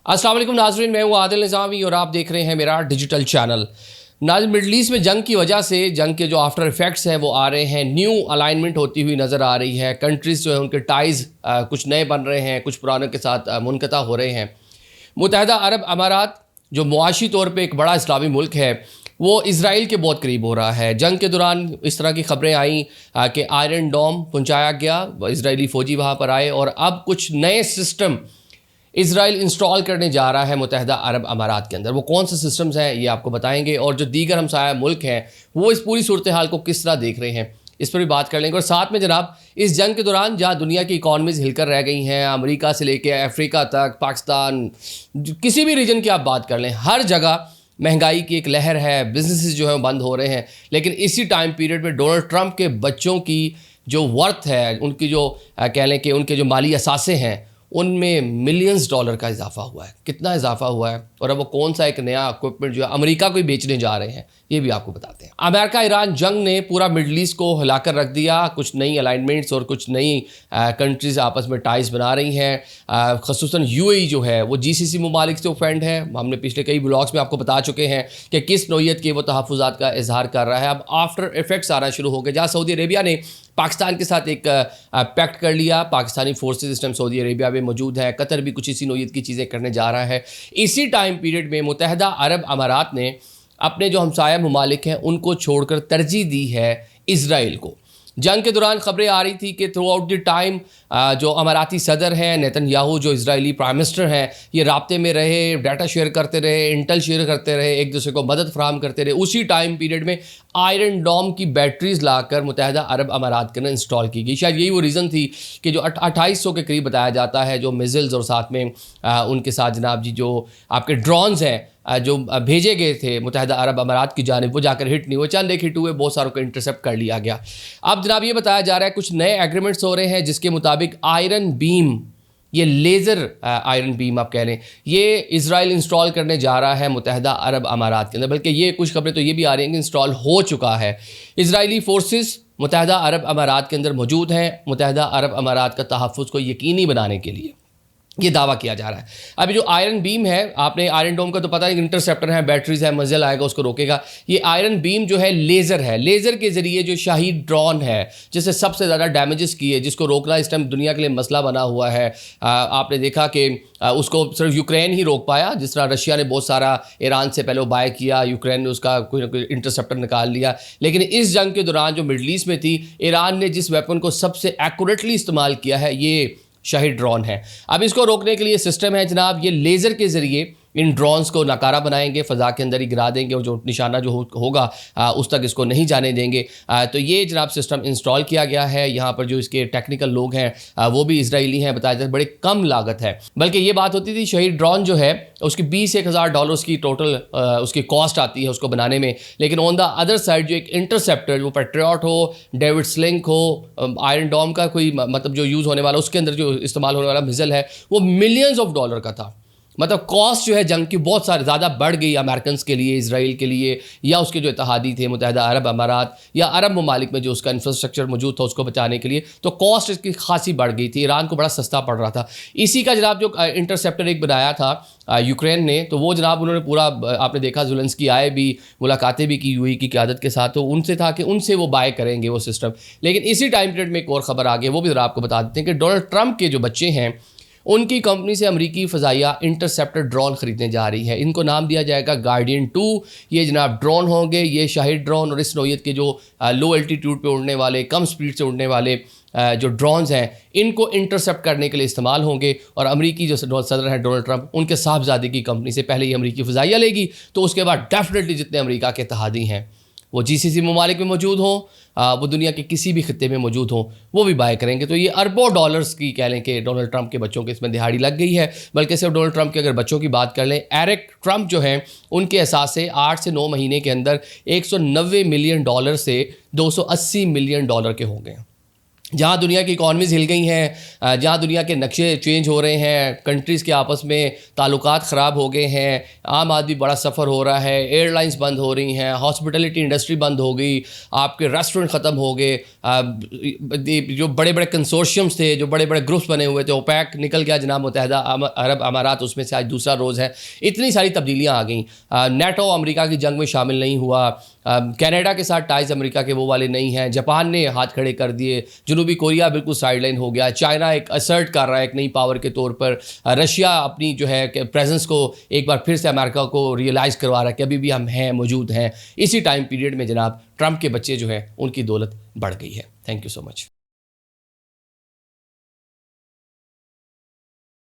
अस्सलाम वालेकुम नाज़रीन, मैं हूँ आदिल निज़ामी और आप देख रहे हैं मेरा डिजिटल चैनल। नाज़रीन, मिडल ईस्ट में जंग की वजह से जंग के जो आफ्टर इफ़ेक्ट्स हैं वो आ रहे हैं। न्यू अलाइनमेंट होती हुई नज़र आ रही है। कंट्रीज़ जो है उनके टाइज़ कुछ नए बन रहे हैं, कुछ पुरानों के साथ मुनक़ता हो रहे हैं। मुत्तहिदा अरब अमारात जो मुआशी तौर पे एक बड़ा इस्लामी मुल्क है, वो इज़राइल के बहुत करीब हो रहा है। जंग के दौरान इस तरह की ख़बरें आईं कि आयरन डोम पहुँचाया गया, इज़राइली फ़ौजी वहाँ पर आए और अब कुछ नए सिस्टम इज़राइल इंस्टॉल करने जा रहा है मुत्तहिदा अरब अमारात के अंदर। वो कौन से सिस्टम्स हैं ये आपको बताएंगे, और जो दीगर हमसाया मुल्क हैं वो इस पूरी सूरत हाल को किस तरह देख रहे हैं, इस पर भी बात कर लेंगे। और साथ में जनाब, इस जंग के दौरान जहाँ दुनिया की इकॉनमीज़ हिलकर रह गई हैं, अमेरिका से लेके अफ्रीका तक, पाकिस्तान, किसी भी रीजन की आप बात कर लें, हर जगह महंगाई की एक लहर है, बिजनेसेस जो है बंद हो रहे हैं। लेकिन इसी टाइम पीरियड में डोनाल्ड ट्रंप के बच्चों की जो वर्थ है, उनकी जो कह लें कि उनके जो माली असासे हैं, उनमें मिलियंस डॉलर का इजाफा हुआ है। कितना इजाफा हुआ है और अब वो कौन सा एक नया इक्विपमेंट जो है अमेरिका को ही बेचने जा रहे हैं, ये भी आपको बताते हैं। अमेरिका ईरान जंग ने पूरा मिडल ईस्ट को हिलाकर रख दिया। कुछ नई अलाइनमेंट्स और कुछ नई कंट्रीज़ आपस में टाइज बना रही हैं। ख़ुसूसन यूएई जो है वो जीसीसी ममालिक से फ्रेंड है। हमने पिछले कई ब्लॉग्स में आपको बता चुके हैं कि किस नौयत के वो तहफ़्फ़ुज़ात का इजहार कर रहा है। अब आफ्टर इफेक्ट्स आना शुरू हो गए, जहाँ सऊदी अरेबिया ने पाकिस्तान के साथ एक पैक्ट कर लिया। पाकिस्तानी फोर्सेस इस टाइम सऊदी अरेबिया में मौजूद है। कतर भी कुछ इसी नौयत की चीज़ें करने जा रहा है। इसी टाइम पीरियड में मुत्तहिदा अरब अमारात ने अपने जो हमसाया ममालिक हैं उनको छोड़कर तरजीह दी है इज़राइल को। जंग के दौरान ख़बरें आ रही थी कि थ्रू आउट द टाइम जो अमाराती सदर हैं नेतन्याहू, जो इज़राइली प्राइम मिनिस्टर हैं, ये राब्ते में रहे, डाटा शेयर करते रहे, इंटेल शेयर करते रहे, एक दूसरे को मदद फराहम करते रहे। उसी टाइम पीरियड में आयरन डोम की बैटरीज लाकर मुत्तहिदा अरब अमारात के अंदर इंस्टॉल की गई। शायद यही वो रीज़न थी कि जो 2800 के करीब बताया जाता है जो मिज़िल्स और साथ में उनके साथ जनाब जी जो आपके ड्रोन्स हैं जो भेजे गए थे मुत्तहिदा अरब अमारात की जानिब, वो जाकर हिट नहीं हुए। चंद एक हिट हुए, बहुत सारों को इंटरसेप्ट कर लिया गया। अब जनाब ये बताया जा रहा है कुछ नए एग्रीमेंट्स हो रहे हैं जिसके मुताबिक आयरन बीम, ये लेज़र आयरन बीम आप कह लें, ये इज़राइल इंस्टॉल करने जा रहा है मुत्तहिदा अरब अमारात के अंदर। बल्कि ये कुछ खबरें तो ये भी आ रही हैं कि इंस्टॉल हो चुका है। इज़राइली फोर्सेस मुत्तहिदा अरब अमारात के अंदर मौजूद हैं मुत्तहिदा अरब अमारात का तहफ़्फ़ुज़ को यकीनी बनाने के लिए, ये दावा किया जा रहा है। अभी जो आयरन बीम है, आपने आयरन डोम का तो पता है, इंटरसेप्टर है, बैटरीज है, मज़ल आएगा उसको रोकेगा। ये आयरन बीम जो है लेज़र है। लेज़र के ज़रिए जो शाही ड्रोन है जिससे सबसे ज़्यादा डैमेजेस किए, जिसको रोकना इस टाइम दुनिया के लिए मसला बना हुआ है। आपने देखा कि उसको सिर्फ यूक्रेन ही रोक पाया। जिस तरह रशिया ने बहुत सारा ईरान से पहले वो बाय किया, यूक्रेन ने उसका कोई ना कोई इंटरसेप्टर निकाल लिया। लेकिन इस जंग के दौरान जो मिडल ईस्ट में थी, ईरान ने जिस वेपन को सबसे एक्यूरेटली इस्तेमाल किया है, ये शाही ड्रोन है। अब इसको रोकने के लिए सिस्टम है जनाब, ये लेज़र के ज़रिए इन ड्रोन्स को नाकारा बनाएंगे, फ़ज़ा के अंदर ही गिरा देंगे और जो निशाना जो होगा उस तक इसको नहीं जाने देंगे। तो ये जनाब सिस्टम इंस्टॉल किया गया है। यहाँ पर जो इसके टेक्निकल लोग हैं वो भी इजरायली हैं, बताया जाता है बड़े कम लागत है। बल्कि ये बात होती थी शहीद ड्रोन जो है उसकी 20-1000 डॉलर्स की टोटल उसकी कॉस्ट आती है उसको बनाने में। लेकिन ऑन द अदर साइड जो एक इंटरसेप्टर, वो पैट्रियट हो, डेविड स्लिंग हो, आयरन डोम का कोई मतलब जो यूज़ होने वाला, उसके अंदर जो इस्तेमाल होने वाला मिज़ल है वो मिलियंस ऑफ डॉलर का था। मतलब कॉस्ट जो है जंग की बहुत सारी ज़्यादा बढ़ गई अमेरिकन के लिए, इजराइल के लिए, या उसके जो इत्तेहादी थे मुत्तहिदा अरब अमारात या अरब ममालिक में जो उसका इंफ्रास्ट्रक्चर मौजूद था उसको बचाने के लिए, तो कॉस्ट इसकी खासी बढ़ गई थी। ईरान को बड़ा सस्ता पड़ रहा था। इसी का जनाब जो इंटरसेप्टर एक बनाया था यूक्रेन ने, तो वो जनाब उन्होंने पूरा, आपने देखा ज़ेलेंस्की आए भी, मुलाकातें भी की यूएई की क़यादत के साथ, तो उनसे था कि उनसे वो बाय करेंगे वो सिस्टम। लेकिन इसी टाइम पीरियड में एक और ख़बर आ गई, वो भी ज़रा आपको बता देते हैं कि डोनाल्ड ट्रंप के जो बच्चे हैं उनकी कंपनी से अमेरिकी फ़ज़ाइया इंटरसेप्टर ड्रोन ख़रीदने जा रही है। इनको नाम दिया जाएगा गार्डियन 2। ये जनाब ड्रोन होंगे, ये शाही ड्रोन और इस नौयत के जो लो एल्टीट्यूड पे उड़ने वाले, कम स्पीड से उड़ने वाले जो ड्रोन्स हैं, इनको इंटरसेप्ट करने के लिए इस्तेमाल होंगे। और अमेरिकी जो सदर हैं डोनाल्ड ट्रंप, उनके साहबजादे की कंपनी से पहले ही अमेरिकी फ़ज़ाइया लेगी, तो उसके बाद डेफिनेटली जितने अमेरिका के इत्तेहादी हैं वो जीसीसी ममालिक में मौजूद हों, वो दुनिया के किसी भी खित्ते में मौजूद हों, वो भी बाय करेंगे। तो ये अरबों डॉलर्स की कह लें कि डोनाल्ड ट्रंप के बच्चों के इसमें दिहाड़ी लग गई है। बल्कि सिर्फ डोनाल्ड ट्रंप के अगर बच्चों की बात कर लें, एरिक ट्रंप जो हैं उनके एहसास से 8 से 9 महीने के अंदर $190 मिलियन से $280 मिलियन के हो गए। जहाँ दुनिया की इकॉनमीज़ हिल गई हैं, जहाँ दुनिया के नक्शे चेंज हो रहे हैं, कंट्रीज़ के आपस में ताल्लुकात ख़राब हो गए हैं, आम आदमी बड़ा सफ़र हो रहा है, एयरलाइंस बंद हो रही हैं, हॉस्पिटलिटी इंडस्ट्री बंद हो गई, आपके रेस्टोरेंट ख़त्म हो गए, जो बड़े बड़े कंसोर्शियम्स थे, जो बड़े बड़े ग्रुप्स बने हुए थे, ओपेक निकल गया जनाब मुत्तहिदा अरब अमारात, उसमें से आज दूसरा रोज़ है। इतनी सारी तब्दीलियाँ आ गई। नेटो अमेरिका की जंग में शामिल नहीं हुआ, कनाडा के साथ टाइज अमेरिका के वो वाले नहीं हैं, जापान ने हाथ खड़े कर दिए, जनूबी कोरिया बिल्कुल साइडलाइन हो गया, चाइना एक असर्ट कर रहा है एक नई पावर के तौर पर, रशिया अपनी जो है प्रेजेंस को एक बार फिर से अमेरिका को रियलाइज़ करवा रहा है कि अभी भी हम हैं, मौजूद हैं। इसी टाइम पीरियड में जनाब ट्रंप के बच्चे जो हैं उनकी दौलत बढ़ गई है। Thank you so much.